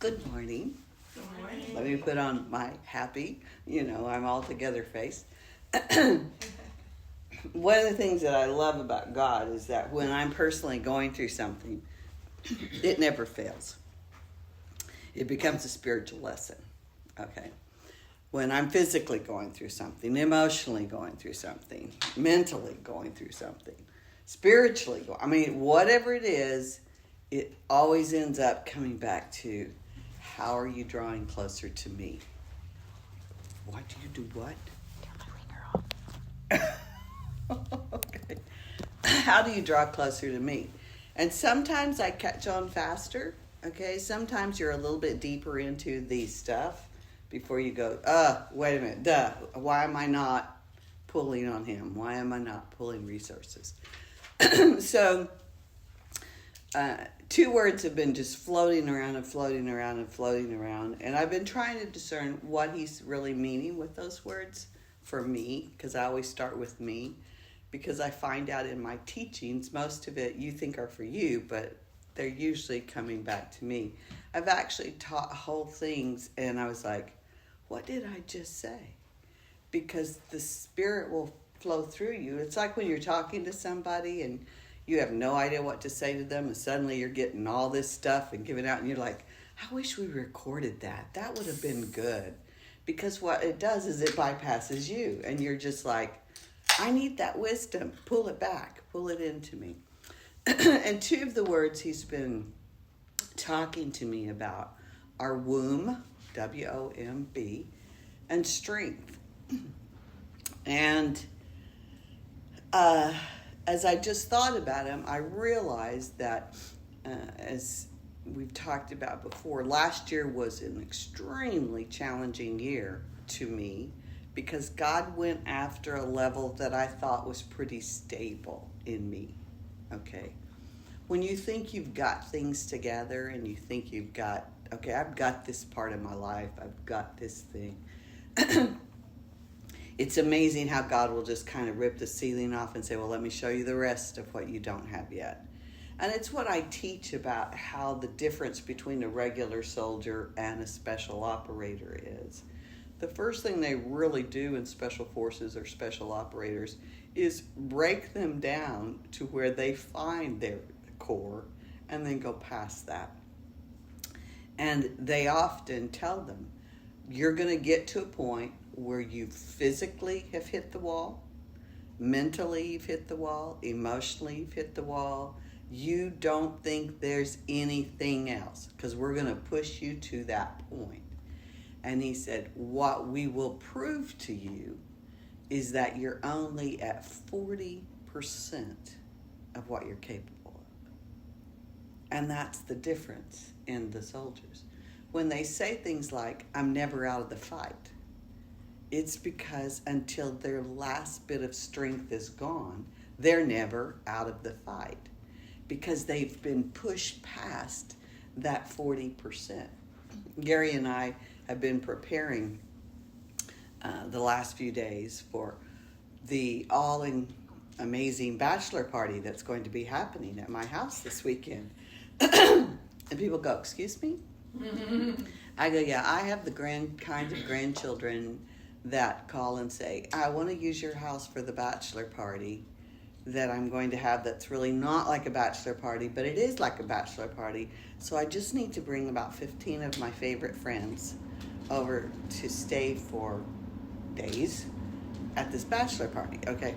Good morning. Good morning. Let me put on my happy, I'm all together face. One of the things that I love about God is that when I'm personally going through something, it never fails. It becomes a spiritual lesson, okay? When I'm physically going through something, emotionally going through something, mentally going through something, spiritually, whatever it is, it always ends up coming back to, how are you drawing closer to me? Why do you do what? Turn my ringer off. Okay. How do you draw closer to me? And sometimes I catch on faster, okay? Sometimes you're a little bit deeper into the stuff before you go, wait a minute, why am I not pulling on him? Why am I not pulling resources? So, two words have been just floating around and floating around and floating around. And I've been trying to discern what he's really meaning with those words for me, because I always start with me. Because I find out in my teachings, most of it you think are for you, but they're usually coming back to me. I've actually taught whole things, and I was like, what did I just say? Because the Spirit will flow through you. It's like when you're talking to somebody and you have no idea what to say to them, and suddenly you're getting all this stuff and giving out, and you're like, I wish we recorded that. That would have been good. Because what it does is it bypasses you, and you're just like, I need that wisdom. Pull it back. Pull it into me. And two of the words he's been talking to me about are womb, W-O-M-B, and strength. And as I just thought about him, I realized that, as we've talked about before, last year was an extremely challenging year to me because God went after a level that I thought was pretty stable in me, okay? When you think you've got things together and you think you've got, okay, I've got this part of my life, I've got this thing. It's amazing how God will just kind of rip the ceiling off and say, well, let me show you the rest of what you don't have yet. And it's what I teach about how the difference between a regular soldier and a special operator is. The first thing they really do in special forces or special operators is break them down to where they find their core and then go past that. And they often tell them, you're going to get to a point where you physically have hit the wall, mentally you've hit the wall, emotionally you've hit the wall. You don't think there's anything else because we're going to push you to that point. And he said, what we will prove to you is that you're only at 40% of what you're capable of. And that's the difference in the soldiers. When they say things like, I'm never out of the fight, it's because until their last bit of strength is gone, they're never out of the fight because they've been pushed past that 40%. Gary and I have been preparing the last few days for the amazing bachelor party that's going to be happening at my house this weekend. And people go, excuse me? I go, yeah, I have the kind of grandchildren that call and say, I want to use your house for the bachelor party that I'm going to have that's really not like a bachelor party, but it is like a bachelor party. So I just need to bring about 15 of my favorite friends over to stay for days at this bachelor party, okay?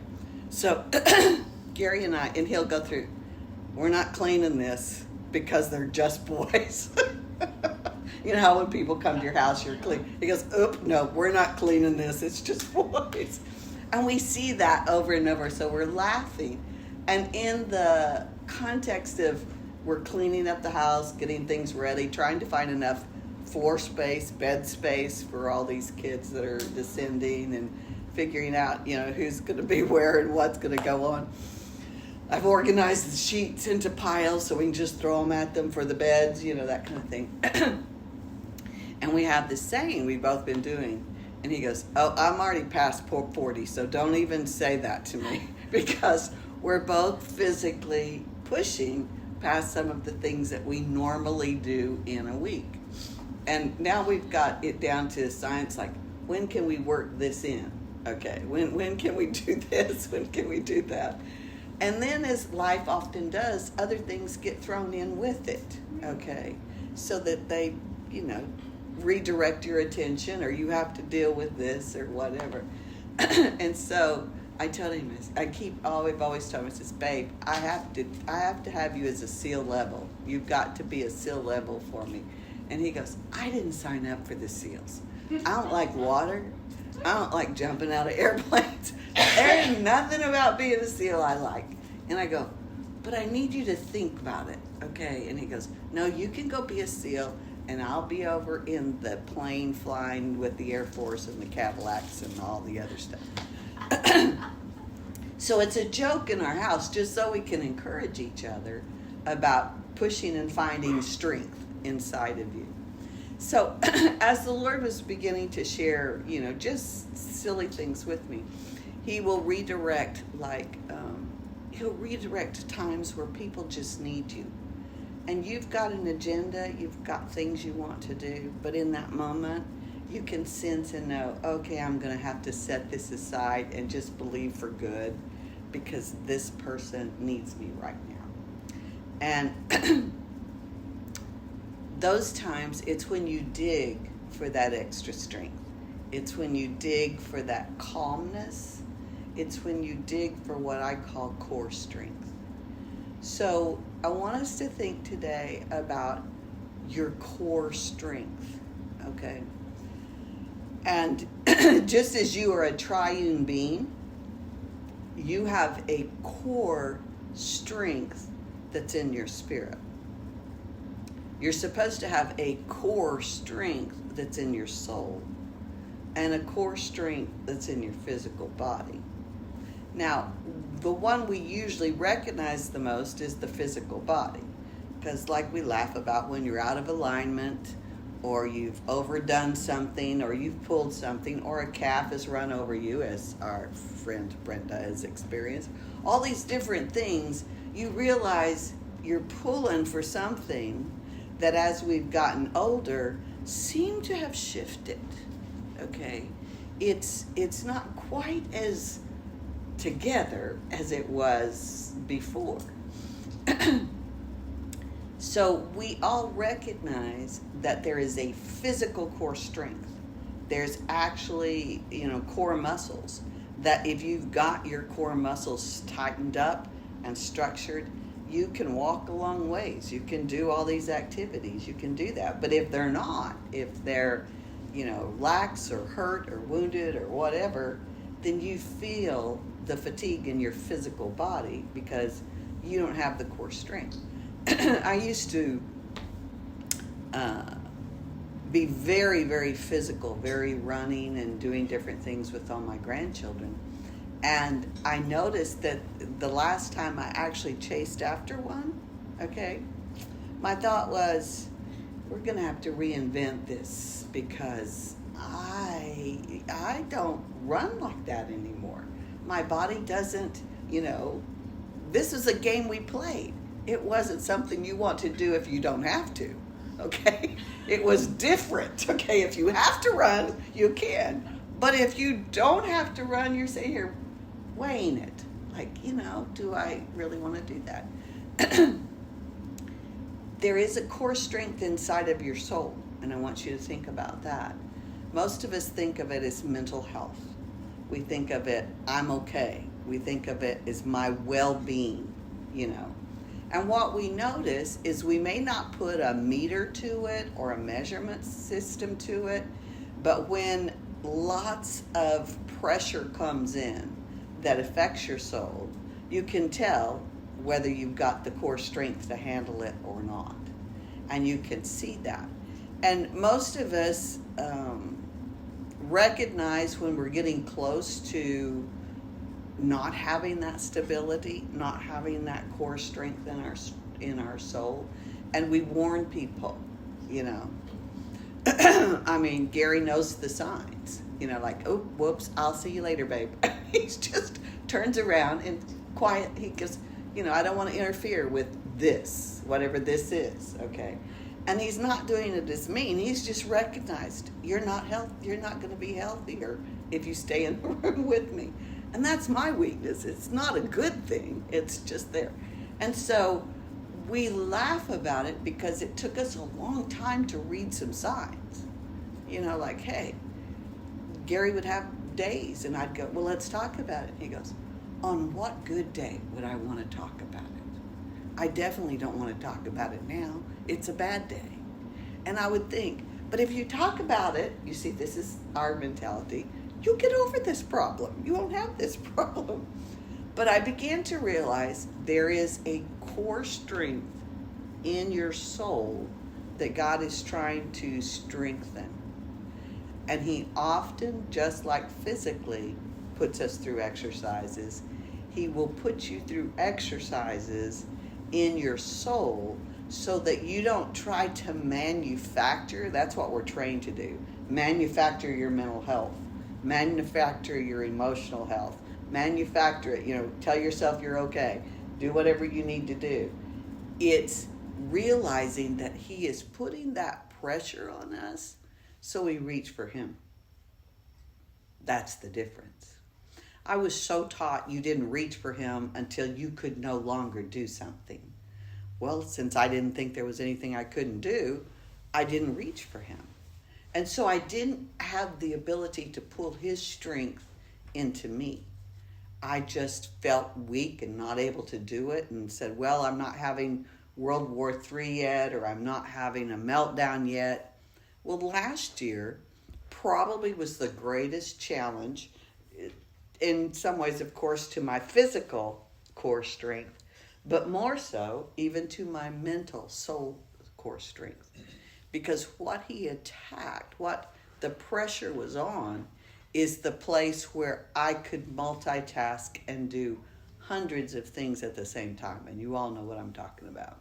So Gary and I, and he'll go through, we're not cleaning this because they're just boys. You know how when people come to your house, you're clean. He goes, oop, no, we're not cleaning this. It's just boys. And we see that over and over. So we're laughing. And in the context of we're cleaning up the house, getting things ready, trying to find enough floor space, bed space for all these kids that are descending and figuring out, who's going to be where and what's going to go on. I've organized the sheets into piles so we can just throw them at them for the beds, that kind of thing. And we have this saying we've both been doing. And he goes, oh, I'm already past 40, so don't even say that to me. Because we're both physically pushing past some of the things that we normally do in a week. And now we've got it down to science, like, when can we work this in? Okay, when can we do this? When can we do that? And then, as life often does, other things get thrown in with it, okay? So that they, redirect your attention, or you have to deal with this or whatever. And so I told him, we've always told him, I says, babe, I have to have you as a SEAL level. You've got to be a SEAL level for me. And he goes, I didn't sign up for the SEALs. I don't like water. I don't like jumping out of airplanes. There's nothing about being a SEAL I like. And I go, but I need you to think about it, okay? And he goes, no, you can go be a SEAL, and I'll be over in the plane flying with the Air Force and the Cadillacs and all the other stuff. So it's a joke in our house, just so we can encourage each other about pushing and finding strength inside of you. So as the Lord was beginning to share, just silly things with me, he will redirect, he'll redirect times where people just need you. And you've got an agenda, you've got things you want to do, but in that moment, you can sense and know, okay, I'm going to have to set this aside and just believe for good, because this person needs me right now. And those times, it's when you dig for that extra strength. It's when you dig for that calmness. It's when you dig for what I call core strength. So I want us to think today about your core strength, okay? And just as you are a triune being, you have a core strength that's in your spirit. You're supposed to have a core strength that's in your soul, and a core strength that's in your physical body. Now, the one we usually recognize the most is the physical body, because like we laugh about when you're out of alignment, or you've overdone something, or you've pulled something, or a calf has run over you, as our friend Brenda has experienced. All these different things, you realize you're pulling for something that as we've gotten older seem to have shifted, okay? It's not quite as together as it was before. So we all recognize that there is a physical core strength. There's actually, core muscles that if you've got your core muscles tightened up and structured, you can walk a long ways. You can do all these activities. You can do that. But if they're not, if they're, lax or hurt or wounded or whatever, then you feel the fatigue in your physical body because you don't have the core strength. I used to be very, very physical, very running and doing different things with all my grandchildren. And I noticed that the last time I actually chased after one, okay, my thought was, we're going to have to reinvent this because I don't run like that anymore. My body doesn't, this is a game we played. It wasn't something you want to do if you don't have to, okay? It was different, okay? If you have to run, you can. But if you don't have to run, you're sitting here weighing it. Like, do I really want to do that? There is a core strength inside of your soul, and I want you to think about that. Most of us think of it as mental health. We think of it, I'm okay. We think of it as my well-being, And what we notice is we may not put a meter to it or a measurement system to it, but when lots of pressure comes in that affects your soul, you can tell whether you've got the core strength to handle it or not. And you can see that. And most of us recognize when we're getting close to not having that stability, not having that core strength in our soul, and we warn people, I mean, Gary knows the signs, like, oh, whoops, I'll see you later, babe. He just turns around and quiet. He goes, I don't want to interfere with this, whatever this is, okay? And he's not doing it as mean. He's just recognized you're not going to be healthier if you stay in the room with me. And that's my weakness. It's not a good thing. It's just there. And so we laugh about it because it took us a long time to read some signs. Like, hey, Gary would have days and I'd go, well, let's talk about it. And he goes, on what good day would I want to talk about it? I definitely don't want to talk about it now. It's a bad day. And I would think, but if you talk about it, you see, this is our mentality, you'll get over this problem. You won't have this problem. But I began to realize there is a core strength in your soul that God is trying to strengthen. And he often, just like physically, puts us through exercises. He will put you through exercises in your soul so that you don't try to manufacture. That's what we're trained to do. Manufacture your mental health. Manufacture your emotional health. Manufacture it. Tell yourself you're okay. Do whatever you need to do. It's realizing that he is putting that pressure on us so we reach for him. That's the difference. I was so taught you didn't reach for him until you could no longer do something. Well, since I didn't think there was anything I couldn't do, I didn't reach for him. And so I didn't have the ability to pull his strength into me. I just felt weak and not able to do it and said, well, I'm not having World War III yet, or I'm not having a meltdown yet. Well, last year probably was the greatest challenge, in some ways, of course, to my physical core strength, but more so even to my mental soul core strength. Because what he attacked, what the pressure was on, is the place where I could multitask and do hundreds of things at the same time. And you all know what I'm talking about.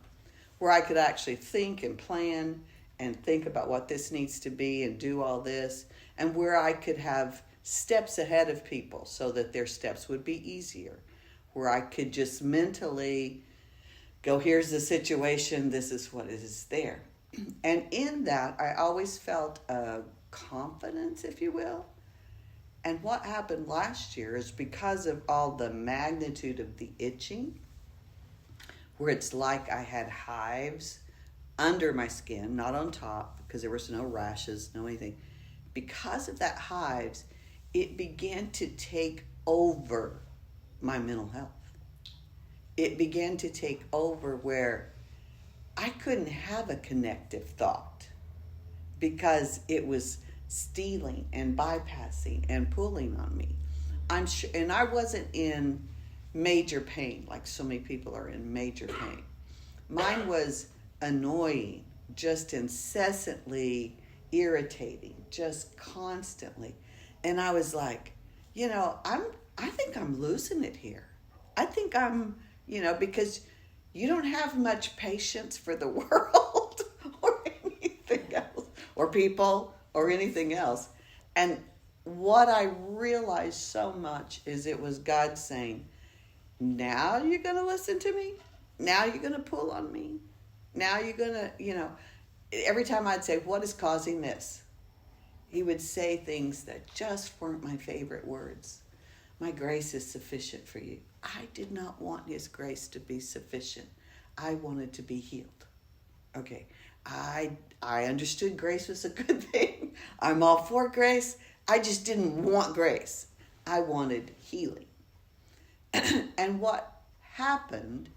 Where I could actually think and plan and think about what this needs to be and do all this. And where I could have steps ahead of people so that their steps would be easier. Where I could just mentally go, here's the situation, this is what is there. And in that, I always felt a confidence, if you will. And what happened last year is because of all the magnitude of the itching, where it's like I had hives under my skin, not on top, because there was no rashes, no anything. Because of that hives, it began to take over my mental health. It began to take over where I couldn't have a connective thought because it was stealing and bypassing and pulling on me. I'm sure, and I wasn't in major pain like so many people are in major pain. Mine was annoying, just incessantly irritating, just constantly. And I was like, I think I'm losing it here. I think I'm, because you don't have much patience for the world or anything else, or people, or anything else. And what I realized so much is it was God saying, now you're going to listen to me? Now you're going to pull on me? Now you're going to, every time I'd say, what is causing this? He would say things that just weren't my favorite words. My grace is sufficient for you. I did not want his grace to be sufficient. I wanted to be healed. Okay, I understood grace was a good thing. I'm all for grace. I just didn't want grace. I wanted healing. And what happened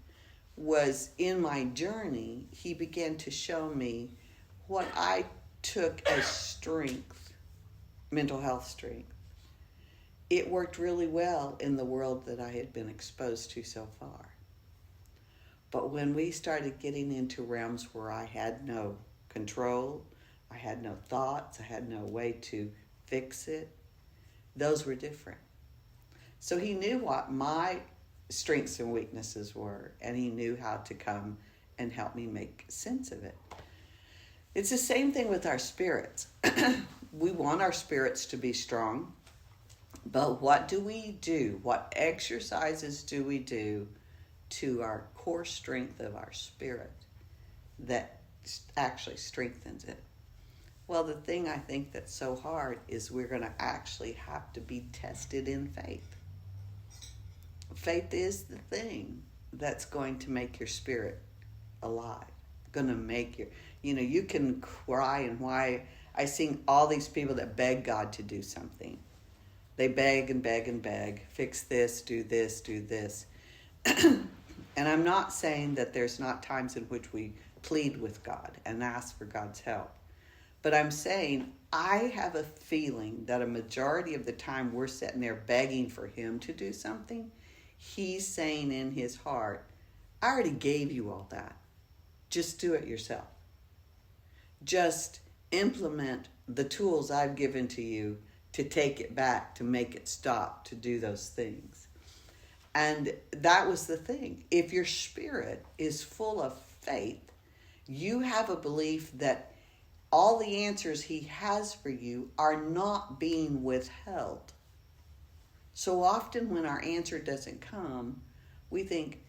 was in my journey, he began to show me what I took as strength, mental health strength. It worked really well in the world that I had been exposed to so far. But when we started getting into realms where I had no control, I had no thoughts, I had no way to fix it, those were different. So he knew what my strengths and weaknesses were, and he knew how to come and help me make sense of it. It's the same thing with our spirits. We want our spirits to be strong, but what do we do? What exercises do we do to our core strength of our spirit that actually strengthens it. Well, the thing I think that's so hard is we're going to actually have to be tested in faith. Faith is the thing that's going to make your spirit alive. Going to make you can cry and why. I seen all these people that beg God to do something. They beg and beg and beg. Fix this, do this, do this. And I'm not saying that there's not times in which we plead with God and ask for God's help. But I'm saying I have a feeling that a majority of the time we're sitting there begging for him to do something. He's saying in his heart, I already gave you all that. Just do it yourself. Just implement the tools I've given to you to take it back, to make it stop, to do those things. And that was the thing. If your spirit is full of faith, you have a belief that all the answers he has for you are not being withheld. So often when our answer doesn't come, we think,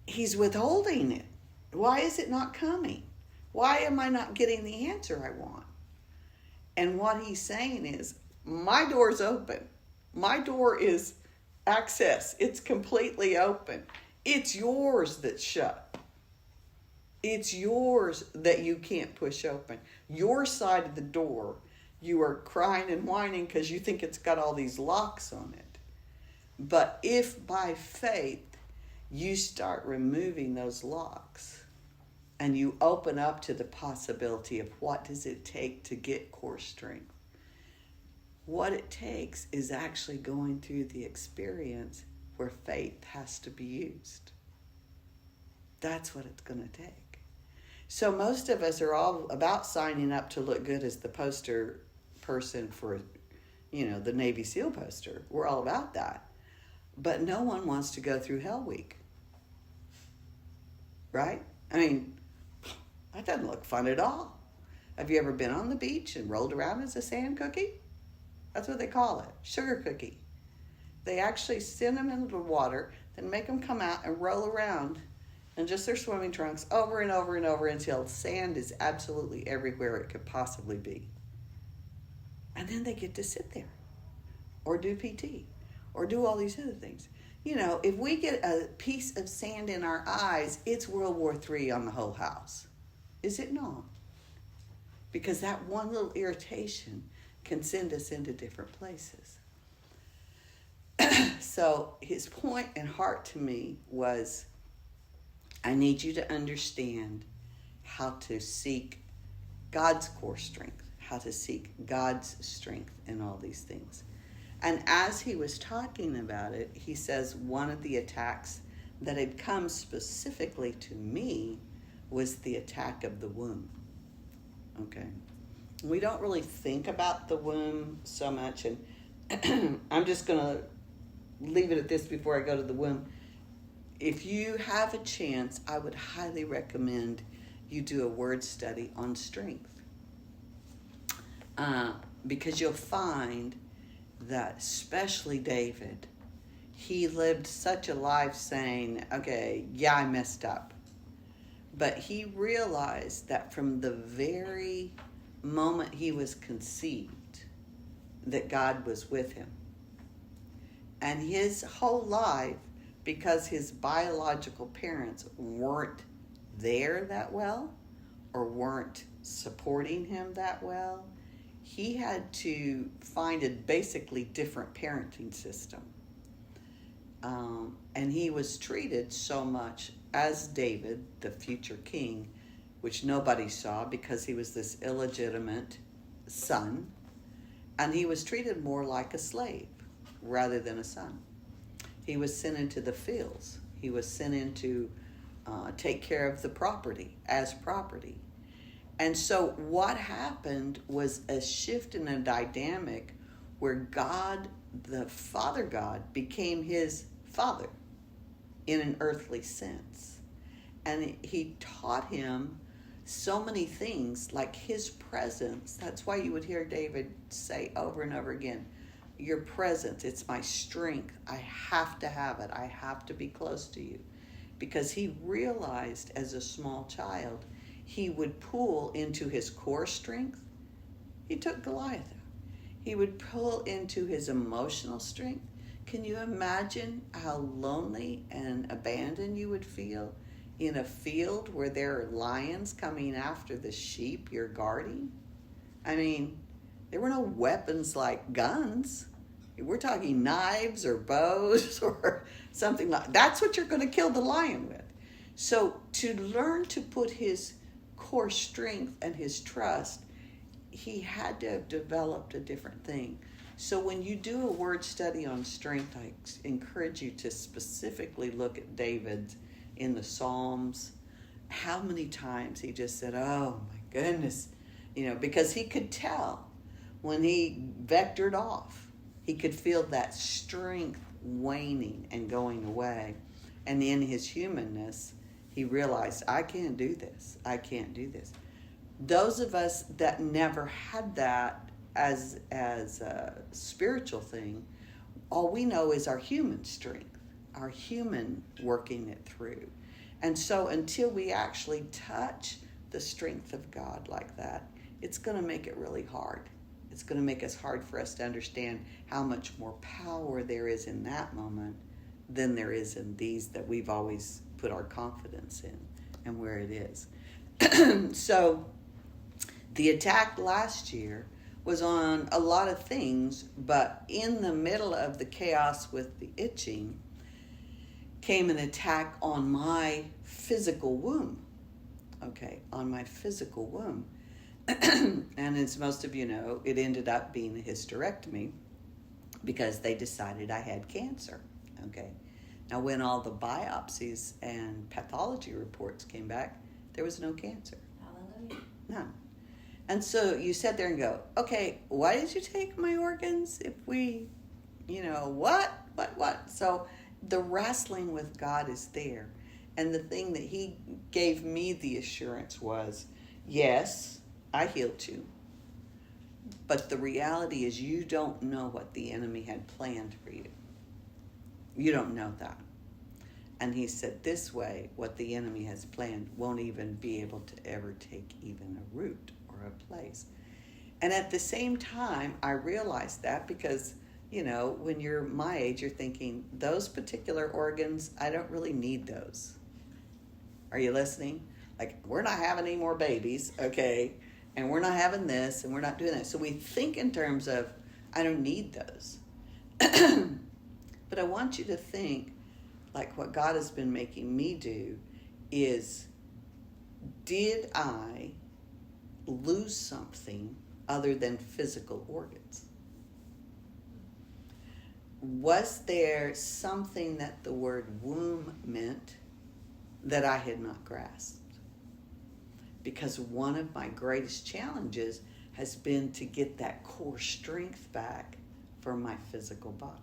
he's withholding it. Why is it not coming? Why am I not getting the answer I want? And what he's saying is, my door's open. My door is access. It's completely open. It's yours that's shut. It's yours that you can't push open. Your side of the door, you are crying and whining because you think it's got all these locks on it. But if by faith you start removing those locks and you open up to the possibility of what does it take to get core strength, what it takes is actually going through the experience where faith has to be used. That's what it's going to take. So most of us are all about signing up to look good as the poster person for, the Navy SEAL poster. We're all about that. But no one wants to go through Hell Week. Right? I mean, that doesn't look fun at all. Have you ever been on the beach and rolled around as a sand cookie? That's what they call it, sugar cookie. They actually send them into the water, then make them come out and roll around in just their swimming trunks over and over and over until sand is absolutely everywhere it could possibly be. And then they get to sit there or do PT or do all these other things. If we get a piece of sand in our eyes, it's World War III on the whole house. Is it not? Because that one little irritation can send us into different places. So his point and heart to me was, I need you to understand how to seek God's core strength, how to seek God's strength in all these things. And as he was talking about it, he says one of the attacks that had come specifically to me was the attack of the womb. Okay. We don't really think about the womb so much, and I'm just going to leave it at this before I go to the womb. If you have a chance, I would highly recommend you do a word study on strength. Because you'll find that especially David, he lived such a life saying, okay, yeah, I messed up. But he realized that from the very moment he was conceived, that God was with him. And his whole life, because his biological parents weren't there that well or weren't supporting him that well, he had to find a basically different parenting system. And he was treated so much as David, the future king, which nobody saw because he was this illegitimate son, and he was treated more like a slave rather than a son. He was sent into the fields. He was sent in to take care of the property as property. And so what happened was a shift in a dynamic where God, the Father God, became his father in an earthly sense. And he taught him so many things, like his presence. That's why you would hear David say over and over again, your presence. It's my strength. I have to have it. I have to be close to you. Because he realized as a small child, he would pull into his core strength. He took Goliath out. He would pull into his emotional strength. Can you imagine how lonely and abandoned you would feel in a field where there are lions coming after the sheep you're guarding? I mean, there were no weapons like guns. We're talking knives or bows or something like that's what you're going to kill the lion with. So to learn to put his core strength and his trust, he had to have developed a different thing. So when you do a word study on strength, I encourage you to specifically look at David in the Psalms. How many times he just said, oh my goodness, because he could tell when he vectored off. He could feel that strength waning and going away. And in his humanness, he realized, I can't do this. I can't do this. Those of us that never had that as a spiritual thing, all we know is our human strength, our human working it through. And so until we actually touch the strength of God like that, it's going to make it really hard. It's going to make it hard for us to understand how much more power there is in that moment than there is in these that we've always put our confidence in and where it is. So the attack last year was on a lot of things, but in the middle of the chaos with the itching came an attack on my physical womb. Okay, on my physical womb. And as most of you know, it ended up being a hysterectomy because they decided I had cancer. Okay. Now, when all the biopsies and pathology reports came back, there was no cancer. Hallelujah. None. And so you sit there and go, okay, why did you take my organs if we, what? So the wrestling with God is there. And the thing that he gave me the assurance was, yes, I healed you. But the reality is you don't know what the enemy had planned for you. You don't know that. And he said this way, what the enemy has planned won't even be able to ever take even a root or a place. And at the same time, I realized that because, when you're my age, you're thinking, those particular organs, I don't really need those. Are you listening? Like, we're not having any more babies, okay? And we're not having this, and we're not doing that. So we think in terms of, I don't need those. But I want you to think, like what God has been making me do is, did I lose something other than physical organs? Was there something that the word womb meant that I had not grasped? Because one of my greatest challenges has been to get that core strength back for my physical body.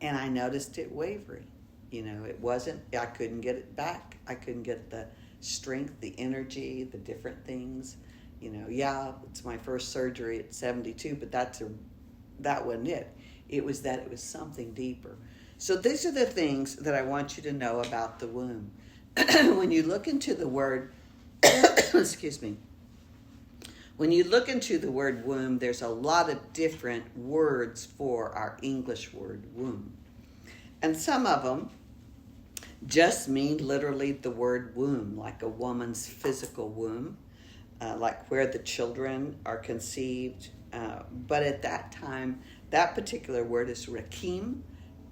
And I noticed it wavering. It wasn't, I couldn't get it back. I couldn't get the strength, the energy, the different things. It's my first surgery at 72, but that wasn't it. It was that it was something deeper. So these are the things that I want you to know about the womb. When you look into the word, excuse me. When you look into the word womb, there's a lot of different words for our English word womb. And some of them just mean literally the word womb, like a woman's physical womb, like where the children are conceived. But at that time, that particular word is rekim,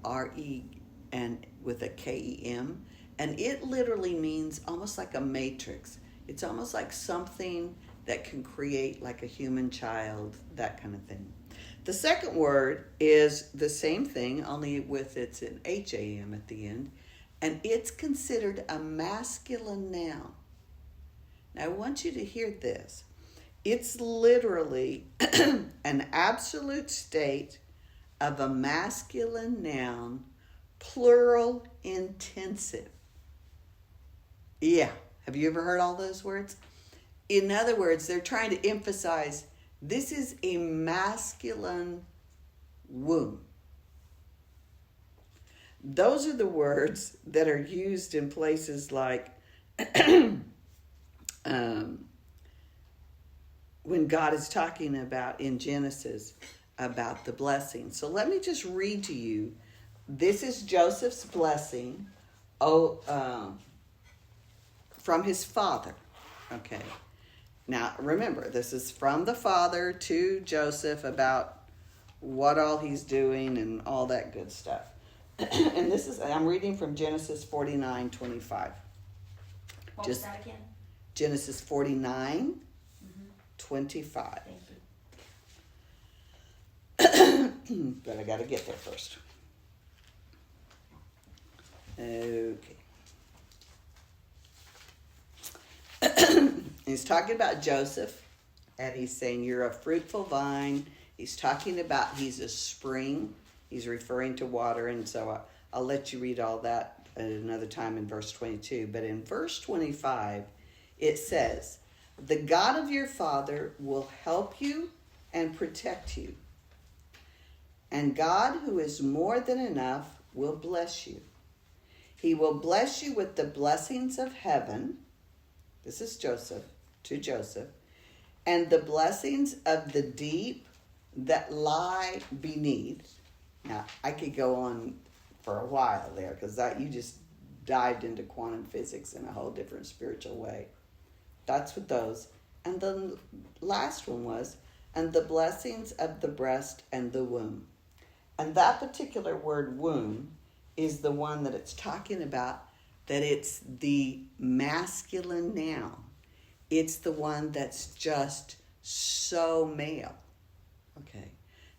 R-E, and with a K-E-M. And it literally means almost like a matrix. It's almost like something that can create like a human child, that kind of thing. The second word is the same thing, only with it's an H-A-M at the end, and it's considered a masculine noun. Now I want you to hear this. It's literally an absolute state of a masculine noun, plural intensive. Yeah, have you ever heard all those words? In other words, they're trying to emphasize this is a masculine womb. Those are the words that are used in places like when God is talking about in Genesis about the blessing. So let me just read to you. This is Joseph's blessing from his father. Okay. Now remember, this is from the father to Joseph about what all he's doing and all that good stuff. And I'm reading from Genesis 49:25. What was that again? Genesis 49:25. Thank you. But I got to get there first. Okay. He's talking about Joseph, and he's saying, you're a fruitful vine. He's talking about he's a spring. He's referring to water, and so I'll let you read all that at another time in verse 22. But in verse 25, it says, the God of your father will help you and protect you. And God, who is more than enough, will bless you. He will bless you with the blessings of heaven. This is Joseph, to Joseph. And the blessings of the deep that lie beneath. Now, I could go on for a while there because you just dived into quantum physics in a whole different spiritual way. That's what those. And the last one was, and the blessings of the breast and the womb. And that particular word womb is the one that it's talking about, that it's the masculine noun. It's the one that's just so male. Okay.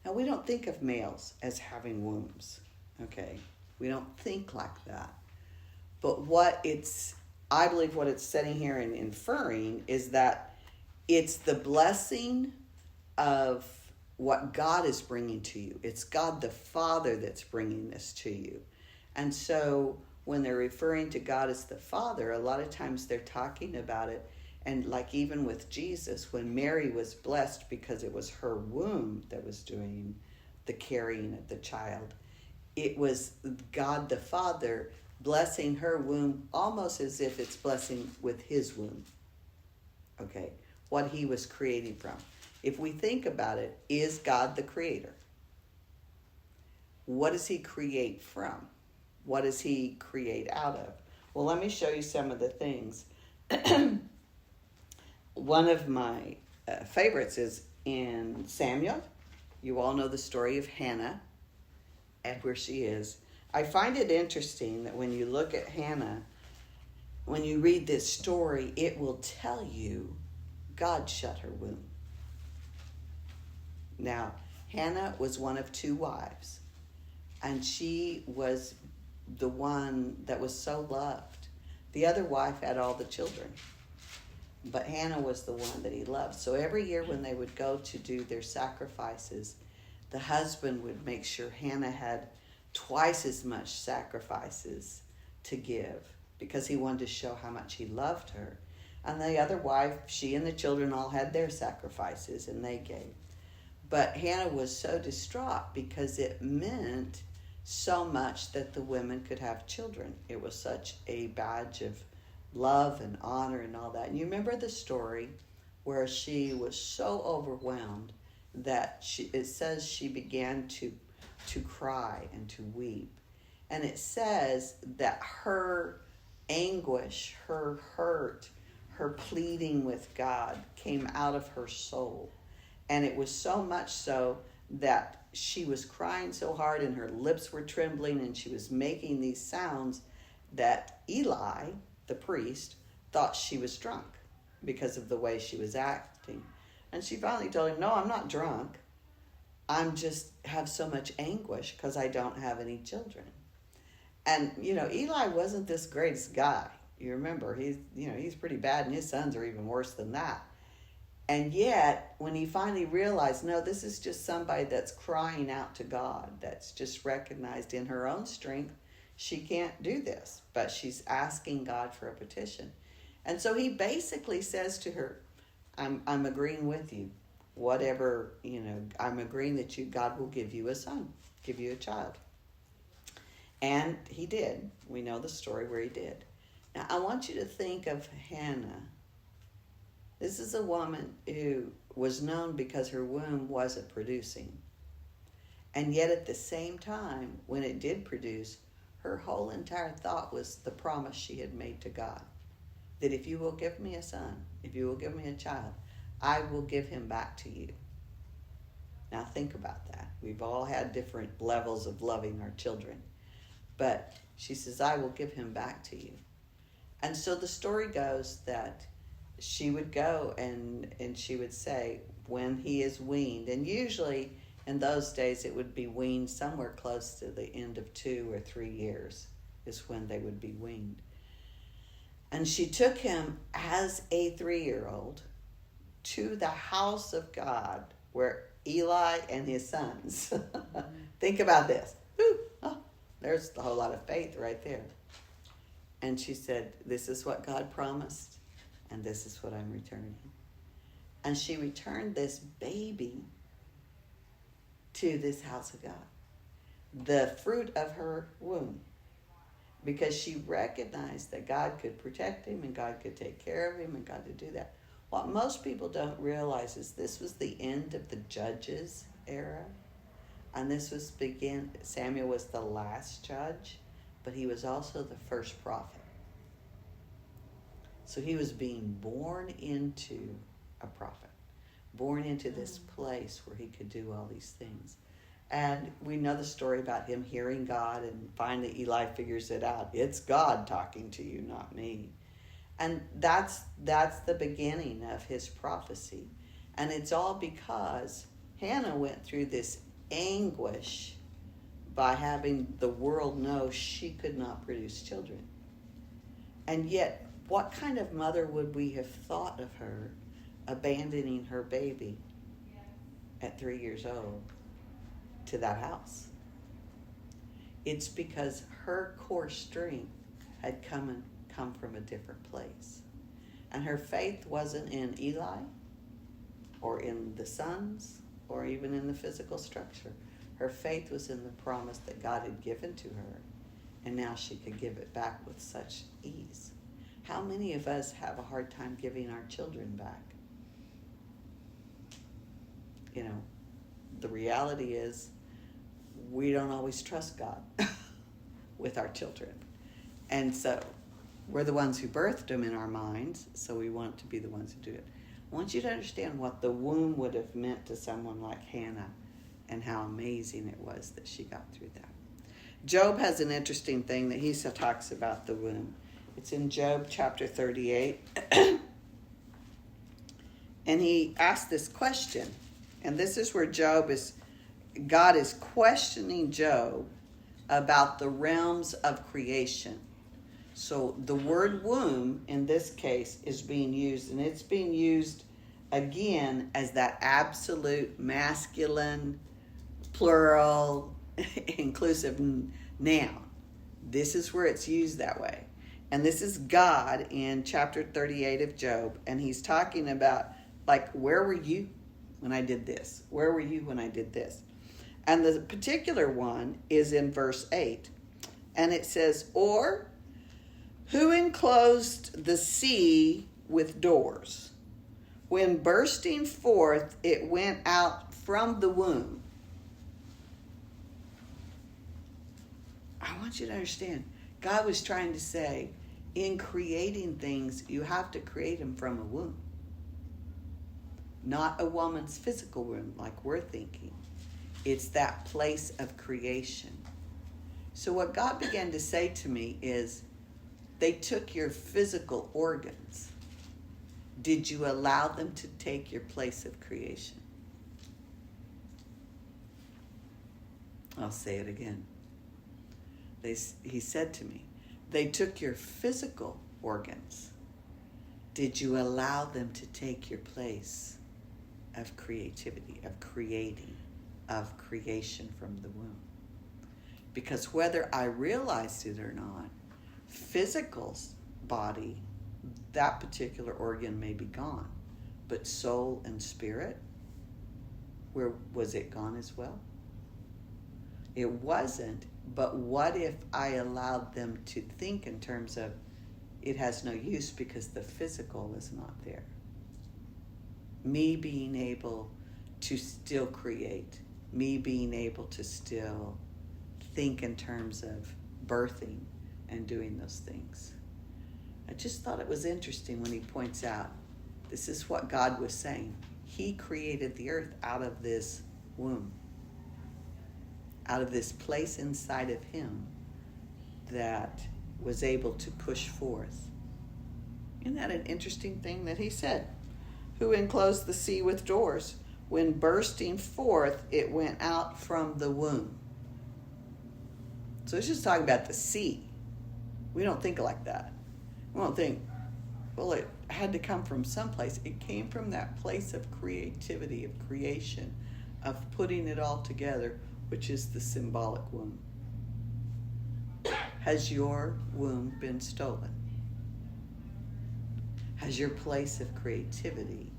Now, we don't think of males as having wombs, okay? We don't think like that. But I believe what it's sitting here and inferring is that it's the blessing of what God is bringing to you. It's God the Father that's bringing this to you. And so when they're referring to God as the Father, a lot of times they're talking about it. And like even with Jesus, when Mary was blessed because it was her womb that was doing the carrying of the child, it was God the Father blessing her womb almost as if it's blessing with his womb. Okay, what he was creating from. If we think about it, is God the creator? What does he create from? What does he create out of? Well, let me show you some of the things. One of my favorites is in Samuel. You all know the story of Hannah and where she is. I find it interesting that when you look at Hannah, when you read this story, it will tell you God shut her womb. Now, Hannah was one of 2 wives, and she was the one that was so loved. The other wife had all the children. But Hannah was the one that he loved. So every year when they would go to do their sacrifices, the husband would make sure Hannah had twice as much sacrifices to give because he wanted to show how much he loved her. And the other wife, she and the children all had their sacrifices and they gave. But Hannah was so distraught because it meant so much that the women could have children. It was such a badge of love and honor and all that. And you remember the story where she was so overwhelmed that it says she began to cry and to weep. And it says that her anguish, her hurt, her pleading with God came out of her soul. And it was so much so that she was crying so hard and her lips were trembling and she was making these sounds that Eli, the priest, thought she was drunk because of the way she was acting. And she finally told him, no, I'm not drunk. I'm just have so much anguish because I don't have any children. And, Eli wasn't this greatest guy. You remember, he's pretty bad and his sons are even worse than that. And yet, when he finally realized, no, this is just somebody that's crying out to God, that's just recognized in her own strength, she can't do this, but she's asking God for a petition. And so he basically says to her, I'm agreeing with you. whatever, I'm agreeing that God will give you a son, give you a child. And he did. We know the story where he did. Now, I want you to think of Hannah. This is a woman who was known because her womb wasn't producing. And yet at the same time, when it did produce, her whole entire thought was the promise she had made to God. That if you will give me a son, if you will give me a child, I will give him back to you. Now think about that. We've all had different levels of loving our children. But she says, I will give him back to you. And so the story goes that she would go and she would say, when he is weaned, and usually in those days it would be weaned somewhere close to the end of 2 or 3 years is when they would be weaned. And she took him as a 3-year-old to the house of God where Eli and his sons. Think about this. Oh, there's a whole lot of faith right there. And she said, this is what God promised, and this is what I'm returning. And she returned this baby to this house of God, the fruit of her womb, because she recognized that God could protect him and God could take care of him and God could do that. What most people don't realize is this was the end of the Judges era, and Samuel was the last judge, but he was also the first prophet. So he was being born into a prophet, born into this place where he could do all these things. And we know the story about him hearing God, and finally Eli figures it out. It's God talking to you, not me. And that's the beginning of his prophecy. And it's all because Hannah went through this anguish by having the world know she could not produce children. And yet, what kind of mother would we have thought of her abandoning her baby at 3 years old to that house? It's because her core strength had come from a different place. And her faith wasn't in Eli or in the sons or even in the physical structure. Her faith was in the promise that God had given to her, and now she could give it back with such ease. How many of us have a hard time giving our children back? The reality is we don't always trust God with our children. And so we're the ones who birthed them in our minds, so we want to be the ones who do it. I want you to understand what the womb would have meant to someone like Hannah and how amazing it was that she got through that. Job has an interesting thing that he talks about the womb. It's in Job chapter 38. And he asked this question. And this is where God is questioning Job about the realms of creation. So the word womb in this case is being used, and it's being used again as that absolute masculine, plural, inclusive noun. This is where it's used that way. And this is God in chapter 38 of Job, and he's talking about, where were you when I did this? Where were you when I did this? And the particular one is in verse 8. And it says, or who enclosed the sea with doors? When bursting forth, it went out from the womb. I want you to understand, God was trying to say, in creating things, you have to create them from a womb. Not a woman's physical womb like we're thinking. It's that place of creation. So what God began to say to me is, they took your physical organs. Did you allow them to take your place of creation? I'll say it again. He said to me, they took your physical organs. Did you allow them to take your place of creativity, of creating, of creation from the womb? Because whether I realized it or not, physical body, that particular organ may be gone, but soul and spirit, where was it gone as well? It wasn't, but what if I allowed them to think in terms of it has no use because the physical is not there? Me being able to still create, me being able to still think in terms of birthing and doing those things. I just thought it was interesting when he points out this is what God was saying. He created the earth out of this womb, out of this place inside of him that was able to push forth. Isn't that an interesting thing that he said? Who enclosed the sea with doors? When bursting forth, it went out from the womb. So it's just talking about the sea. We don't think like that. We don't think, well, it had to come from someplace. It came from that place of creativity, of creation, of putting it all together, which is the symbolic womb. Has your womb been stolen? Has your place of creativity,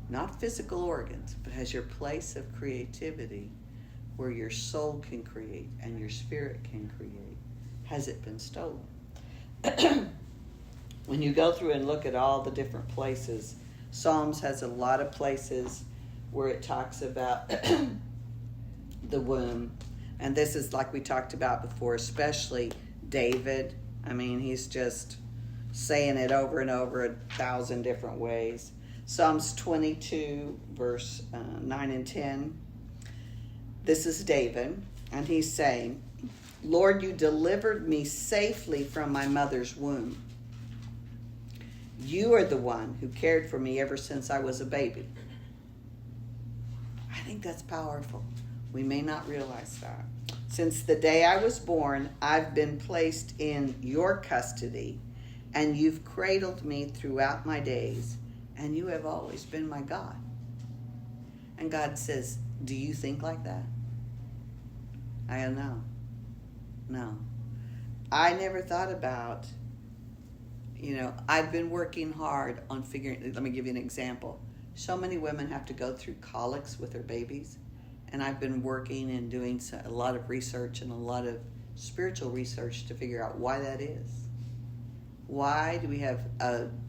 not physical organs, but has your place of creativity where your soul can create and your spirit can create, has it been stolen? When you go through and look at all the different places, Psalms has a lot of places where it talks about the womb. And this is like we talked about before, especially David. I mean, he's just saying it over and over 1,000 different ways. Psalms 22, verse 9 and 10. This is David, and he's saying, Lord, you delivered me safely from my mother's womb. You are the one who cared for me ever since I was a baby. I think that's powerful. We may not realize that. Since the day I was born, I've been placed in your custody, and you've cradled me throughout my days, and you have always been my God. And God says, do you think like that? I don't know. No. I never thought about, I've been working hard on figuring, let me give you an example. So many women have to go through colics with their babies, and I've been working and doing a lot of research and a lot of spiritual research to figure out why that is. Why do we have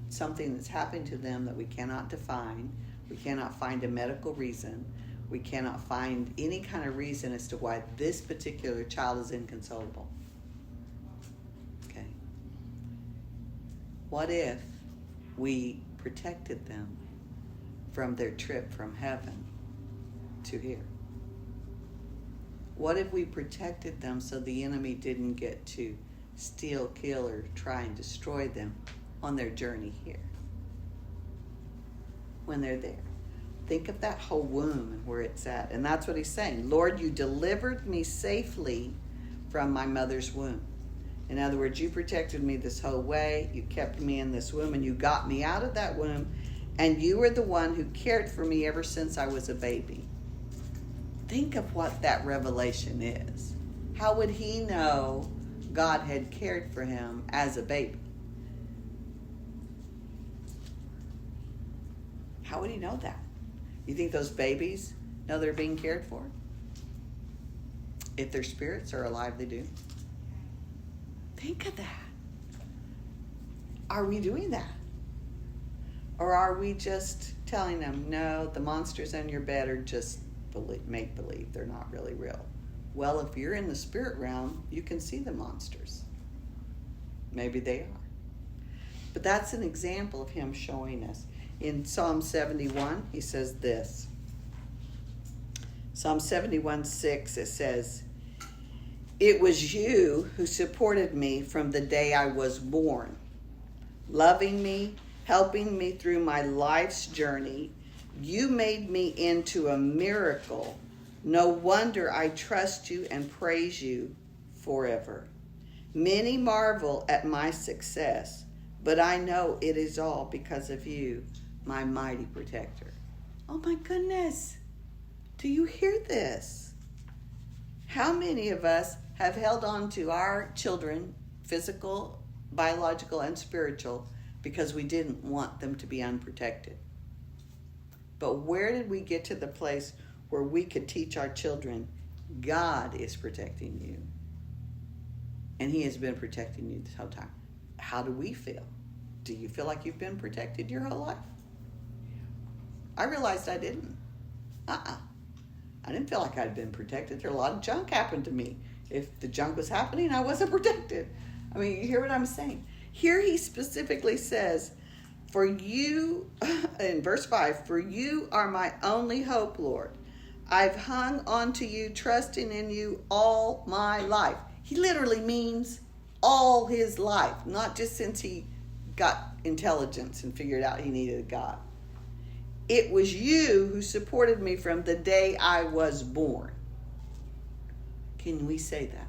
something that's happened to them that we cannot define? We cannot find a medical reason. We cannot find any kind of reason as to why this particular child is inconsolable. Okay. What if we protected them from their trip from heaven to here? What if we protected them so the enemy didn't get to steal, kill, or try and destroy them on their journey here? When they're there. Think of that whole womb and where it's at. And that's what he's saying. Lord, you delivered me safely from my mother's womb. In other words, you protected me this whole way. You kept me in this womb, and you got me out of that womb. And you were the one who cared for me ever since I was a baby. Think of what that revelation is. How would he know God had cared for him as a baby? How would he know that? You think those babies know they're being cared for? If their spirits are alive, they do. Think of that. Are we doing that? Or are we just telling them, no, the monsters in your bed are just make believe, they're not really real? Well, if you're in the spirit realm, you can see the monsters. Maybe they are. But that's an example of him showing us. In Psalm 71, he says this. Psalm 71:6, it says, it was you who supported me from the day I was born, loving me, helping me through my life's journey. You made me into a miracle. No wonder I trust you and praise you forever. Many marvel at my success, but I know it is all because of you, my mighty protector. Oh my goodness. Do you hear this? How many of us have held on to our children, physical, biological, and spiritual, because we didn't want them to be unprotected? But where did we get to the place where we could teach our children God is protecting you. And he has been protecting you this whole time. How do we feel? Do you feel like you've been protected your whole life? I realized I didn't. I didn't feel like I'd been protected. There a lot of junk happened to me. If the junk was happening, I wasn't protected. I mean, you hear what I'm saying? Here he specifically says, for you, in verse 5, for you are my only hope, Lord. I've hung on to you, trusting in you all my life. He literally means all his life, not just since he got intelligence and figured out he needed a God. It was you who supported me from the day I was born. Can we say that?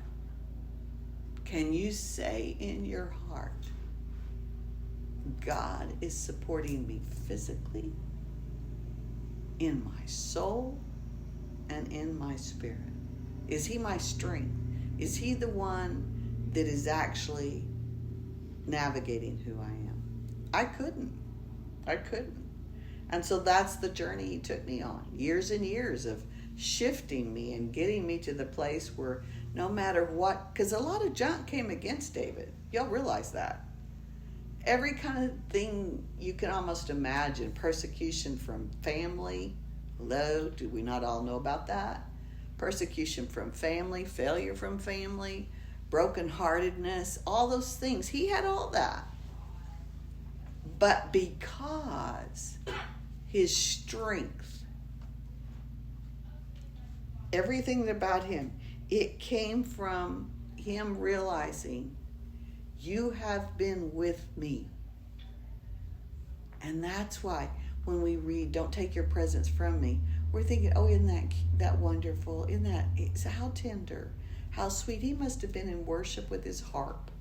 Can you say in your heart, God is supporting me physically, in my soul, and in my spirit? Is he my strength? Is he the one that is actually navigating who I am? I couldn't. And so that's the journey he took me on. Years and years of shifting me and getting me to the place where no matter what, because a lot of junk came against David. Y'all realize that. Every kind of thing you can almost imagine. Persecution from family. Hello, do we not all know about that? Persecution from family, failure from family, brokenheartedness, all those things. He had all that. But because his strength, everything about him, it came from him realizing, you have been with me. And that's why when we read, don't take your presence from me, we're thinking, oh, isn't that wonderful? How tender, how sweet. He must have been in worship with his harp.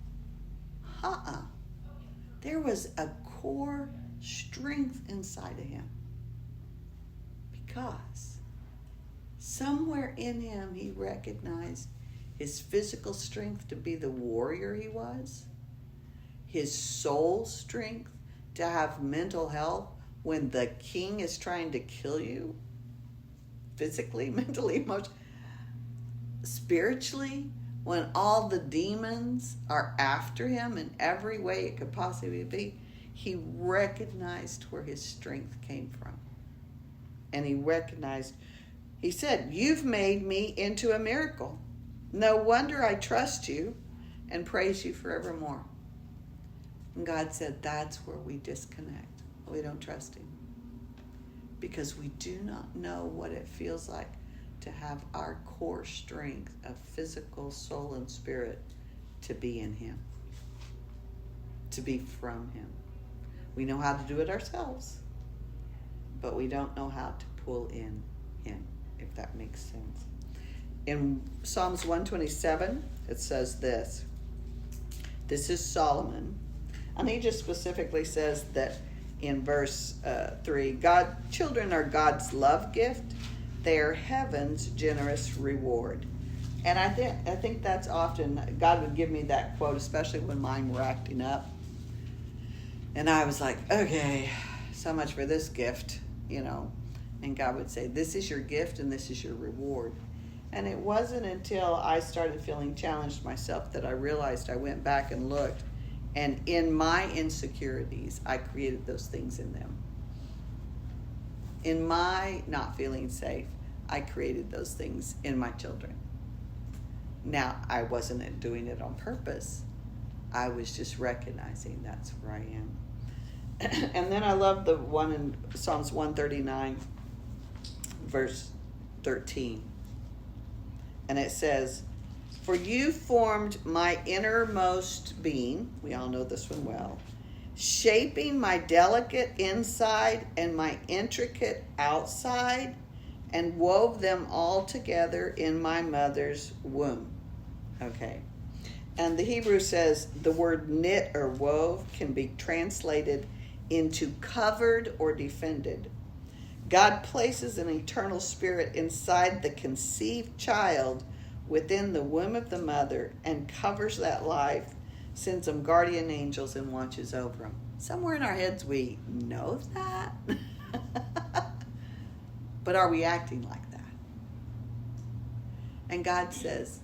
There was a core strength inside of him. Because somewhere in him he recognized his physical strength to be the warrior he was, his soul strength to have mental health when the king is trying to kill you, physically, mentally, emotionally, spiritually, when all the demons are after him in every way it could possibly be. He recognized where his strength came from. And he said, you've made me into a miracle. No wonder I trust you and praise you forevermore. And God said, that's where we disconnect. We don't trust him. Because we do not know what it feels like to have our core strength of physical, soul, and spirit to be in him. To be from him. We know how to do it ourselves. But we don't know how to pull in him, if that makes sense. In Psalms 127, it says this. This is Solomon. And he just specifically says that in verse 3, children are God's love gift. They are heaven's generous reward. And I think that's often, God would give me that quote, especially when mine were acting up. And I was like, okay, so much for this gift, And God would say, this is your gift and this is your reward. And it wasn't until I started feeling challenged myself that I realized I went back and looked. And in my insecurities, I created those things in them. In my not feeling safe, I created those things in my children. Now, I wasn't doing it on purpose. I was just recognizing that's where I am. And then I love the one in Psalms 139, verse 13. And it says, for you formed my innermost being, we all know this one well, shaping my delicate inside and my intricate outside, and wove them all together in my mother's womb. Okay. And the Hebrew says the word knit or wove can be translated into covered or defended. God places an eternal spirit inside the conceived child within the womb of the mother and covers that life, sends them guardian angels and watches over them. Somewhere in our heads we know that. But are we acting like that? And God says,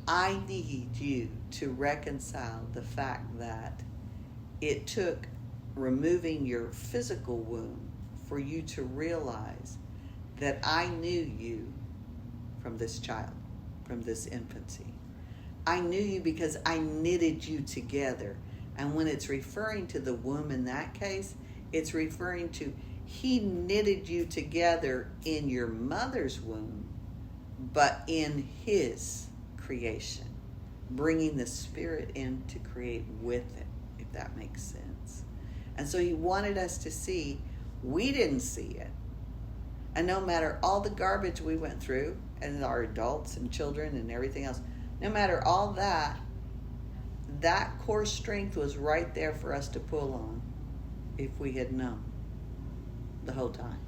I need you to reconcile the fact that it took removing your physical womb for you to realize that I knew you from this child, from this infancy. I knew you because I knitted you together. And when it's referring to the womb in that case, it's referring to he knitted you together in your mother's womb, but in his creation, bringing the Spirit in to create with it, if that makes sense. And so he wanted us to see, we didn't see it. And no matter all the garbage we went through, and our adults and children and everything else, no matter all that, that core strength was right there for us to pull on if we had known the whole time.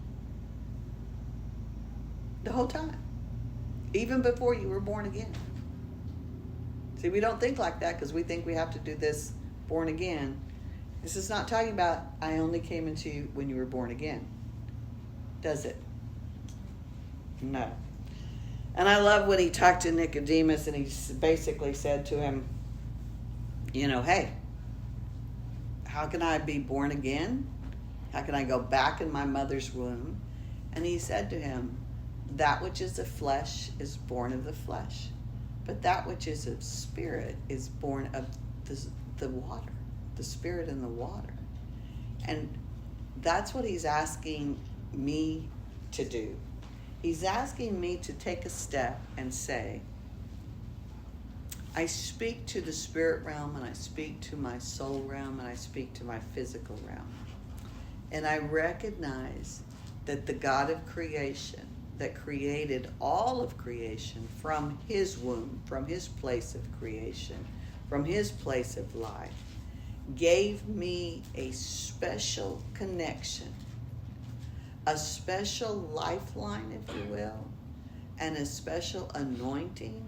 The whole time. Even before you were born again. See, we don't think like that because we think we have to do this born again. This is not talking about I only came into you when you were born again. Does it? No. And I love when he talked to Nicodemus and he basically said to him, hey, how can I be born again? How can I go back in my mother's womb? And he said to him, that which is of flesh is born of the flesh, but that which is of spirit is born of the water, the Spirit and the water. And that's what he's asking me to do. He's asking me to take a step and say, I speak to the spirit realm, and I speak to my soul realm, and I speak to my physical realm. And I recognize that the God of creation, that created all of creation from his womb, from his place of creation, from his place of life, gave me a special connection, a special lifeline, if you will, and a special anointing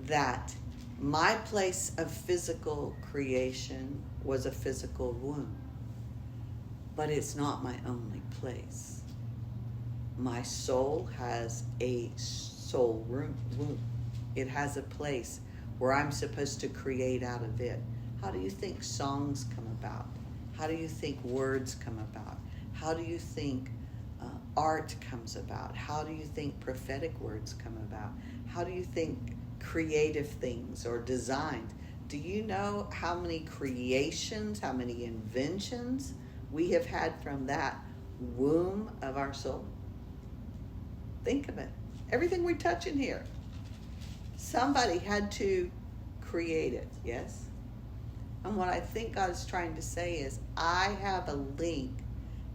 that my place of physical creation was a physical womb. But it's not my only place. My soul has a soul womb. It has a place where I'm supposed to create out of it. How do you think songs come about? How do you think words come about? How do you think art comes about? How do you think prophetic words come about? How do you think creative things or designs? Do you know how many creations, how many inventions we have had from that womb of our soul? Think of it. Everything we touch in here, somebody had to create it, yes? And what I think God is trying to say is, I have a link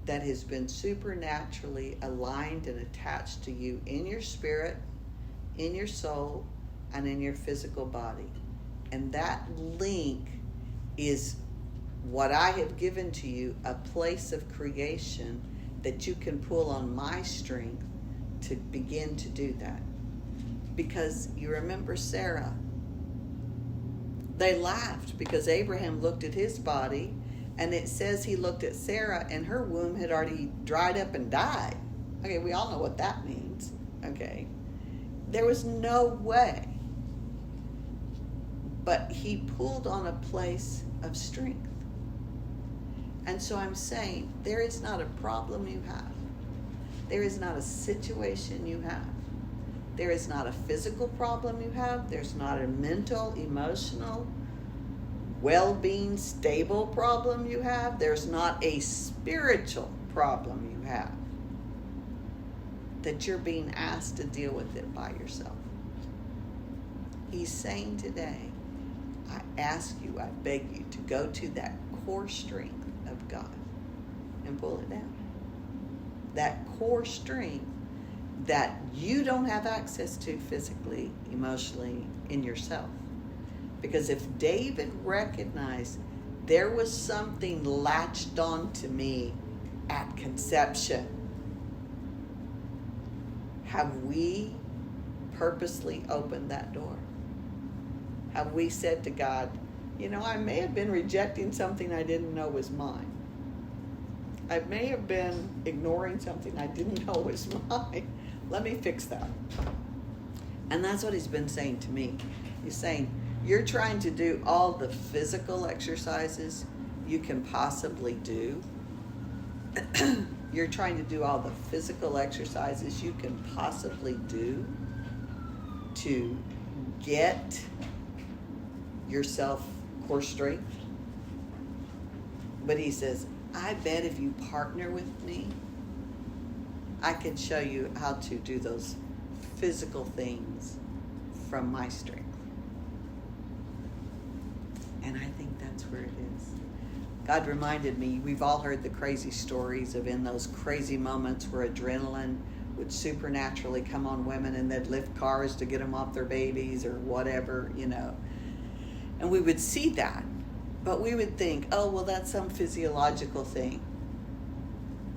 that has been supernaturally aligned and attached to you in your spirit, in your soul, and in your physical body. And that link is what I have given to you, a place of creation that you can pull on my strength to begin to do that. Because you remember Sarah. They laughed because Abraham looked at his body, and it says he looked at Sarah and her womb had already dried up and died. Okay, we all know what that means. Okay. There was no way. But he pulled on a place of strength. And so I'm saying, there is not a problem you have. There is not a situation you have. There is not a physical problem you have. There's not a mental, emotional, well-being, stable problem you have. There's not a spiritual problem you have that you're being asked to deal with it by yourself. He's saying today, I ask you, I beg you to go to that core strength of God and pull it down. That core strength that you don't have access to physically, emotionally, in yourself. Because if David recognized there was something latched on to me at conception, have we purposely opened that door? Have we said to God, I may have been rejecting something I didn't know was mine. I may have been ignoring something I didn't know was mine. Let me fix that. And that's what he's been saying to me. He's saying, you're trying to do all the physical exercises you can possibly do. You're trying to do all the physical exercises you can possibly do to get yourself core strength. But he says, I bet if you partner with me, I can show you how to do those physical things from my strength. And I think that's where it is. God reminded me, we've all heard the crazy stories of in those crazy moments where adrenaline would supernaturally come on women and they'd lift cars to get them off their babies or whatever, you know. And we would see that, but we would think, oh, well, that's some physiological thing.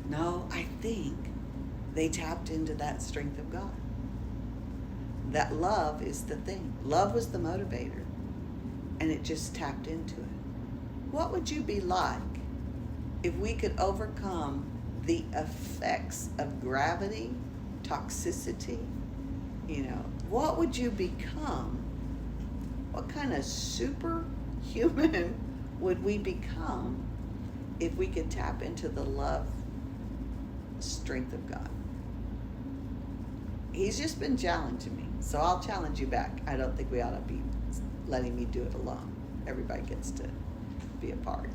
No, I think they tapped into that strength of God. That love is the thing. Love was the motivator, and it just tapped into it. What would you be like if we could overcome the effects of gravity, toxicity? You know, what would you become? What kind of superhuman would we become if we could tap into the love, strength of God? He's just been challenging me, so I'll challenge you back. I don't think we ought to be letting me do it alone. Everybody gets to be a part.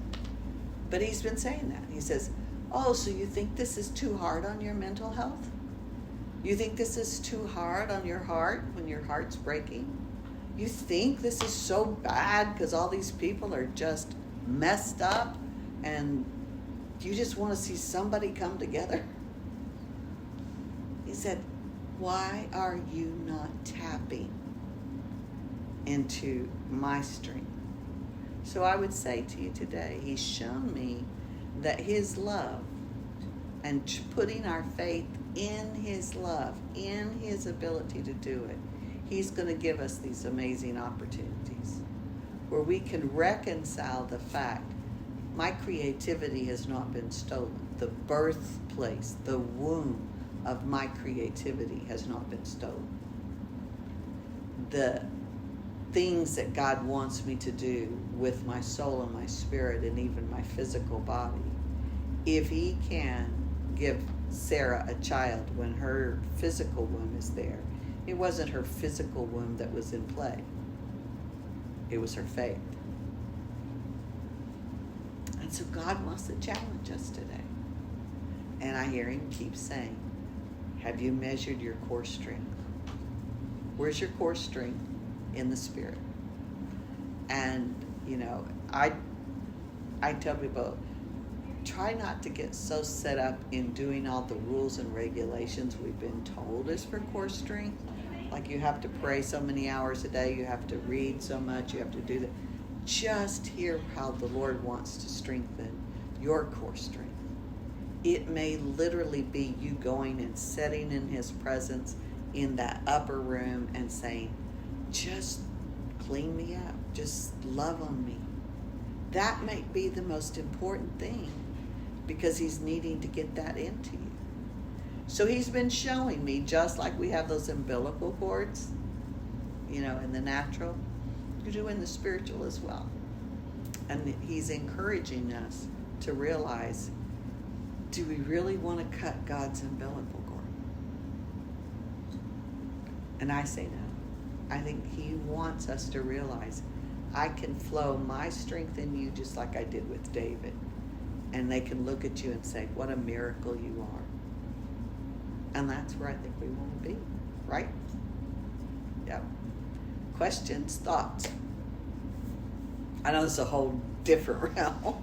But he's been saying that. He says, oh, so you think this is too hard on your mental health? You think this is too hard on your heart when your heart's breaking? You think this is so bad because all these people are just messed up and you just want to see somebody come together? He said, why are you not tapping into my strength? So I would say to you today, he's shown me that his love and putting our faith in his love, in his ability to do it, he's going to give us these amazing opportunities where we can reconcile the fact my creativity has not been stolen. The birthplace, the womb of my creativity has not been stolen. The things that God wants me to do with my soul and my spirit and even my physical body, if he can give Sarah a child when her physical womb is there, it wasn't her physical womb that was in play. It was her faith. And so God wants to challenge us today. And I hear him keep saying, have you measured your core strength? Where's your core strength? In the spirit. And, you know, I tell people, try not to get so set up in doing all the rules and regulations we've been told is for core strength. Like you have to pray so many hours a day, you have to read so much, you have to do that. Just hear how the Lord wants to strengthen your core strength. It may literally be you going and sitting in his presence in that upper room and saying, just clean me up, just love on me. That may be the most important thing because he's needing to get that into you. So he's been showing me, just like we have those umbilical cords, you know, in the natural, you do in the spiritual as well. And he's encouraging us to realize, do we really want to cut God's umbilical cord? And I say no. I think he wants us to realize I can flow my strength in you just like I did with David. And they can look at you and say, what a miracle you are. And that's where I think we want to be, right? Yep. Questions, thoughts? I know this is a whole different realm.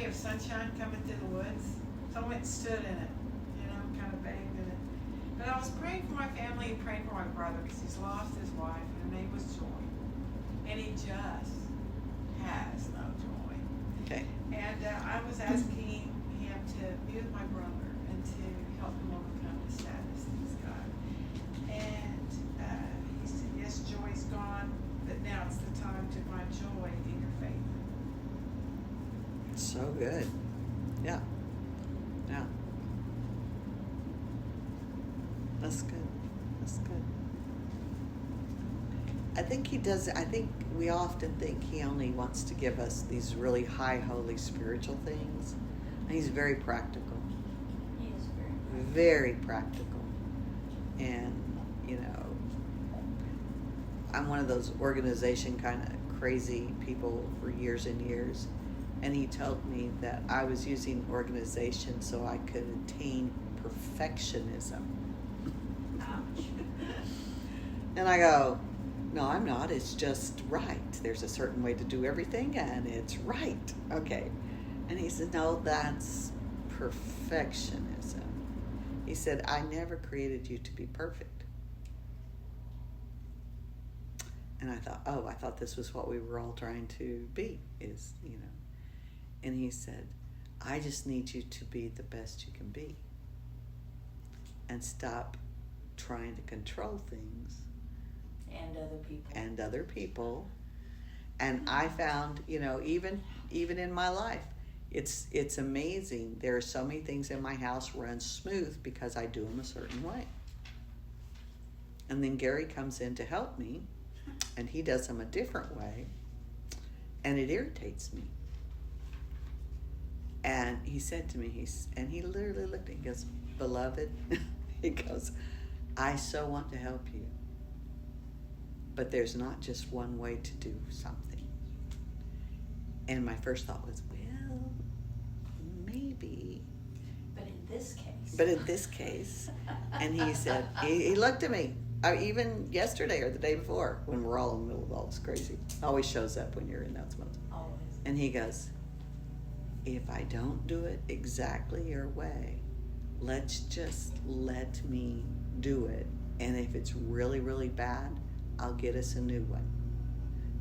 Sunshine coming through the woods, so I went and stood in it, you know, kind of bathed in it. But I was praying for my family and praying for my brother because he's lost his wife, and her name was Joy, and he just has no joy. Okay. And I was asking him to be with my brother and to help him overcome the sadness he's got. And he said, yes, Joy's So good. Yeah. Yeah. That's good. That's good. I think he does. I think we often think he only wants to give us these really high, holy, spiritual things. And he's very practical. He is Very practical. And, you know, I'm one of those organization kind of crazy people for years and years. And he told me that I was using organization so I could attain perfectionism. Ouch. And I go, no, I'm not. It's just right. There's a certain way to do everything, and it's right. Okay. And he said, no, that's perfectionism. He said, I never created you to be perfect. And I thought this was what we were all trying to be, is, you know. And he said, I just need you to be the best you can be. And stop trying to control things. And other people. And I found, you know, even in my life, it's amazing. There are so many things in my house run smooth because I do them a certain way. And then Gary comes in to help me, and he does them a different way, and it irritates me. And he said to me, he literally looked at me, he goes, beloved, he goes, I so want to help you. But there's not just one way to do something. And my first thought was, well, maybe. But in this case. And he said, he looked at me, even yesterday or the day before, when we're all in the middle of all this crazy. Always shows up when you're in those moments. Always. And he goes, if I don't do it exactly your way, let's just let me do it. And if it's really, really bad, I'll get us a new one.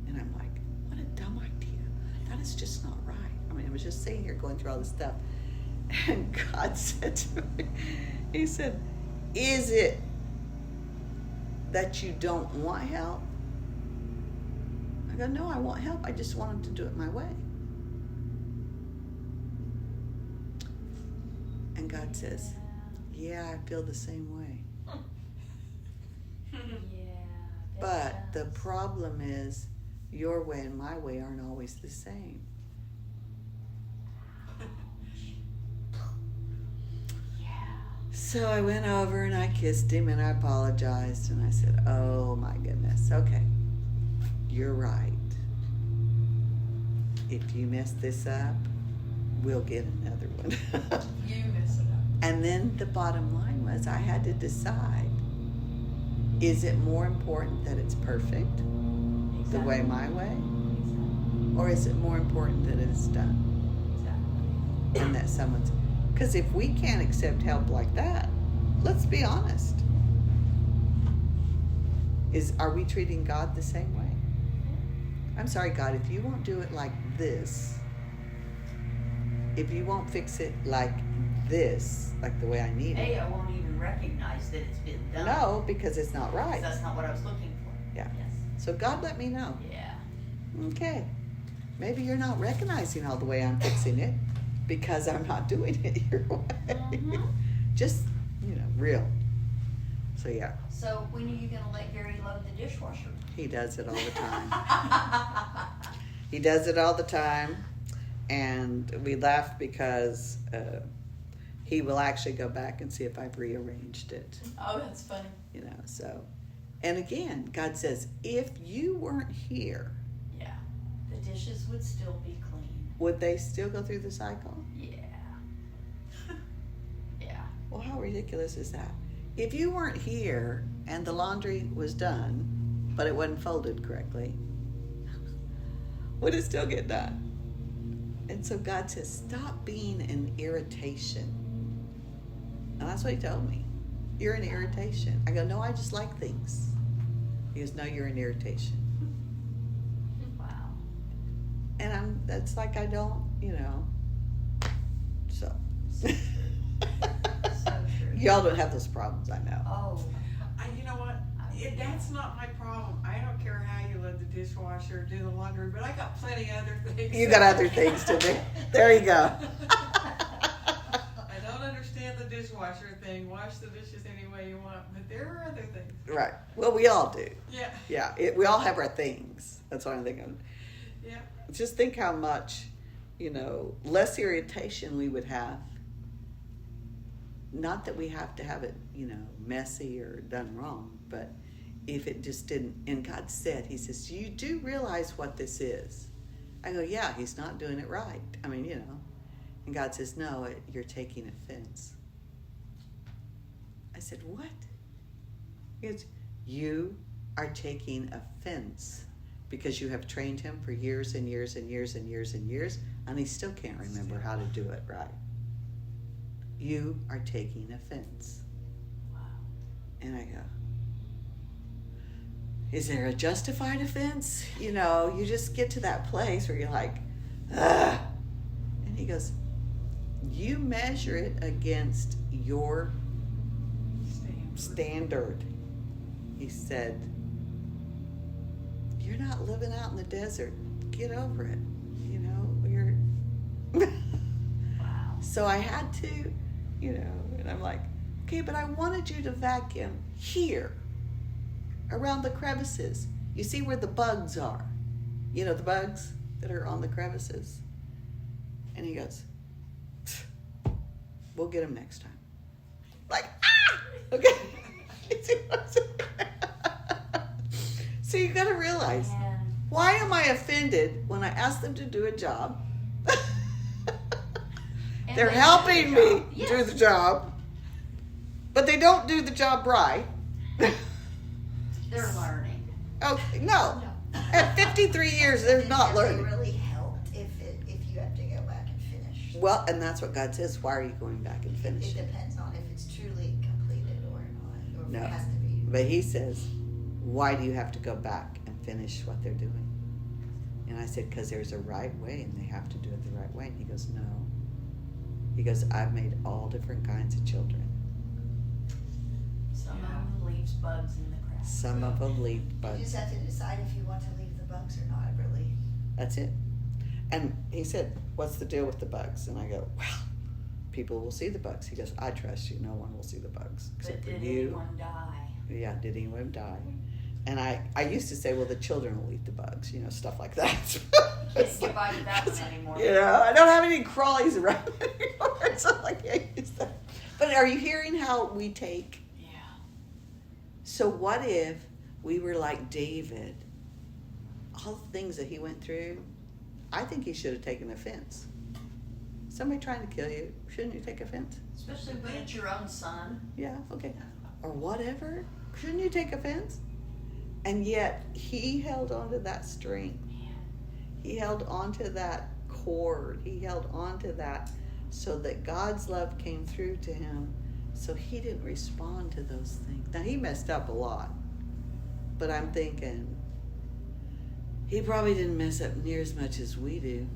And I'm like, what a dumb idea. That is just not right. I mean, I was just sitting here going through all this stuff. And God said to me, he said, is it that you don't want help? I go, no, I want help. I just want him to do it my way. And God says, yeah, I feel the same way. But the problem is, your way and my way aren't always the same. So I went over and I kissed him and I apologized and I said, oh my goodness, okay, you're right. If you mess this up, we'll get another one. You mess it up. And then the bottom line was, I had to decide, is it more important that it's perfect, the way, my way, or is it more important that it's done? Exactly. And that someone's, because if we can't accept help like that, let's be honest. Are we treating God the same way? I'm sorry, God, if you won't do it like this, if you won't fix it like this, like the way I need it. I won't even recognize that it's been done. No, because it's not right. That's not what I was looking for. Yeah. Yes. So God let me know. Yeah. Okay. Maybe you're not recognizing all the way I'm fixing it because I'm not doing it your way. Mm-hmm. Just, real. So yeah. So when are you going to let Gary load the dishwasher? He does it all the time. He does it all the time. And we laugh because he will actually go back and see if I've rearranged it. Oh, that's funny. So. And again, God says, if you weren't here, yeah, the dishes would still be clean. would they still go through the cycle? Yeah. Yeah. Well, how ridiculous is that? If you weren't here and the laundry was done, but it wasn't folded correctly, would it still get done? And so God says, stop being an irritation. And that's what he told me. You're an irritation. I go, no, I just like things. He goes, no, you're an irritation. Wow. And that's like, I don't, so. So true. Y'all don't have those problems, I know. Oh. You know what? That's not my problem. I don't care how you load the dishwasher or do the laundry, but I got plenty of other things. You got other things to do. There you go. I don't understand the dishwasher thing. Wash the dishes any way you want, but there are other things. Right. Well, we all do. Yeah. Yeah. We all have our things. That's what I'm thinking. Yeah. Just think how much, less irritation we would have. Not that we have to have it, messy or done wrong, but if it just didn't, and God said, He says, you do realize what this is. I go, yeah, He's not doing it right. I mean, and God says, no, you're taking offense. I said, what? He goes, you are taking offense because you have trained him for years and years and years and years and years, and he still can't remember how to do it right. You are taking offense. Wow. And I go, is there a justified offense? You just get to that place where you're like, ugh. And he goes, you measure it against your standard. He said, you're not living out in the desert. Get over it. You're... Wow. So I had to, and I'm like, okay, but I wanted you to vacuum here, around the crevices. You see where the bugs are? The bugs that are on the crevices. And he goes, we'll get them next time. Like, okay. So you got to realize, why am I offended when I ask them to do a job? They're helping me do the job, but they don't do the job right. They're learning. Okay, no. At 53 years, they're not learning. It really helped if you have to go back and finish. Well, and that's what God says. Why are you going back and It finishing? depends on if it's truly completed or not, or if No. it has to be. But He says, why do you have to go back and finish what they're doing? And I said, because there's a right way, and they have to do it the right way. And He goes, no. He goes, I've made all different kinds of children. Some of them leaves bugs in the cracks. Some of them leave You bugs. just have to decide if you want to leave the bugs or not, really. That's it. And he said, what's the deal with the bugs? And I go, well, people will see the bugs. He goes, I trust you. No one will see the bugs except But for did you. anyone die? Yeah, did anyone die? And I used to say, well, the children will eat the bugs, stuff like that. Can't get by with that one anymore. I don't have any crawlies around anymore. So I can't use that. But are you hearing how we take? Yeah. So what if we were like David? All the things that he went through, I think he should have taken offense. Somebody trying to kill you, shouldn't you take offense? Especially when it's your own son. Yeah, okay. Or whatever. Shouldn't you take offense? And yet he held on to that strength. He held on to that cord. He held on to that so that God's love came through to him. So he didn't respond to those things. Now he messed up a lot. But I'm thinking, he probably didn't mess up near as much as we do.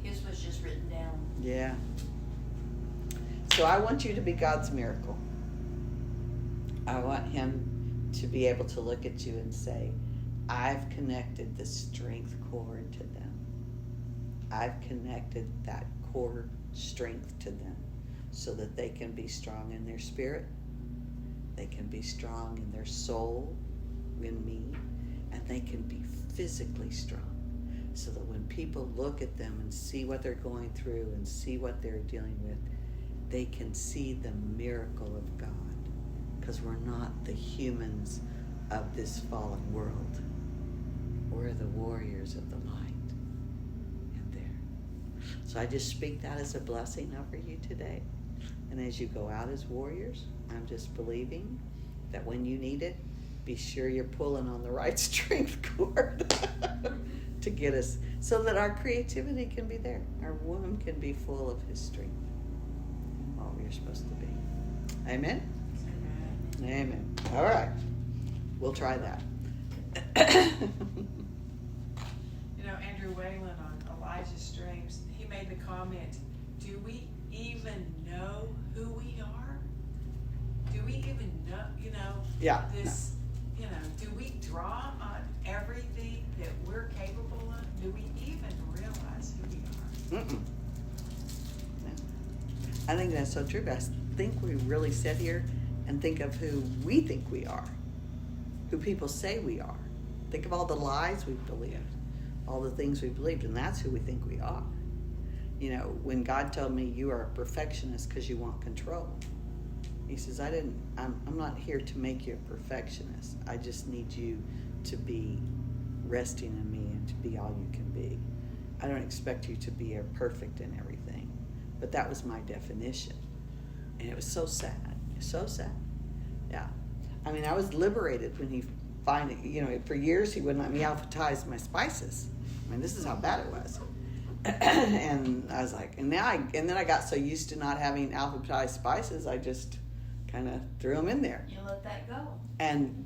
Yeah. His was just written down. Yeah. So I want you to be God's miracle. I want him to be able to look at you and say, I've connected the strength cord to them. I've connected that core strength to them so that they can be strong in their spirit. They can be strong in their soul, in me, and they can be physically strong so that when people look at them and see what they're going through and see what they're dealing with, they can see the miracle of God, because we're not the humans of this fallen world. We're the warriors of the light in there. So I just speak that as a blessing over you today. And as you go out as warriors, I'm just believing that when you need it, be sure you're pulling on the right strength cord to get us, so that our creativity can be there. Our womb can be full of His strength. All we're supposed to be. Amen? Amen. All right. We'll try that. Andrew Whalen on Elijah's Streams, he made the comment, do we even know who we are? Do do we even know, Yeah, this, do we draw on everything that we're capable of? Do we even realize who we are? Mm-mm. No. I think that's so true. But I think we really sit here and think of who we think we are, who people say we are. Think of all the lies we've believed, all the things we've believed, and that's who we think we are. When God told me you are a perfectionist because you want control, He says, I'm not here to make you a perfectionist. I just need you to be resting in me and to be all you can be. I don't expect you to be a perfect in everything. But that was my definition. And it was so sad. So sad. Yeah. I mean, I was liberated when He finally, for years He wouldn't let me alphabetize my spices. I mean, this is how bad it was. And I was like, and then I got so used to not having alphabetized spices, I just kind of threw them in there. You let that go. And,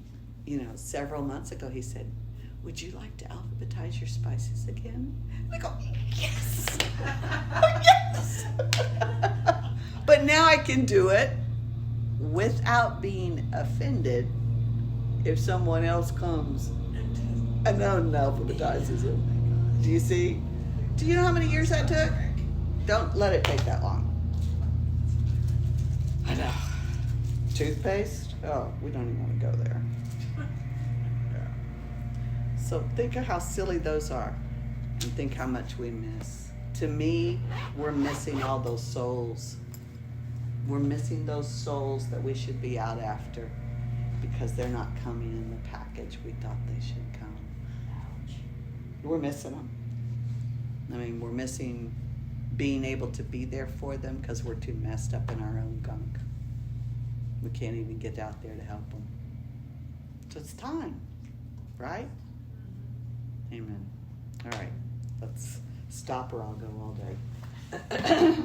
several months ago He said, would you like to alphabetize your spices again? And I go, yes! Yes! But now I can do it without being offended if someone else comes and alphabetizes them. Do you see? Do you know how many years that took? Don't let it take that long. I know. Toothpaste? Oh, we don't even want to go there. Yeah. So think of how silly those are, and think how much we miss. To me, we're missing all those souls. We're missing those souls that we should be out after because they're not coming in the package we thought they should come. Ouch. We're missing them. I mean, we're missing being able to be there for them because we're too messed up in our own gunk. We can't even get out there to help them. So it's time, right? Amen. All right, let's stop or I'll go all day.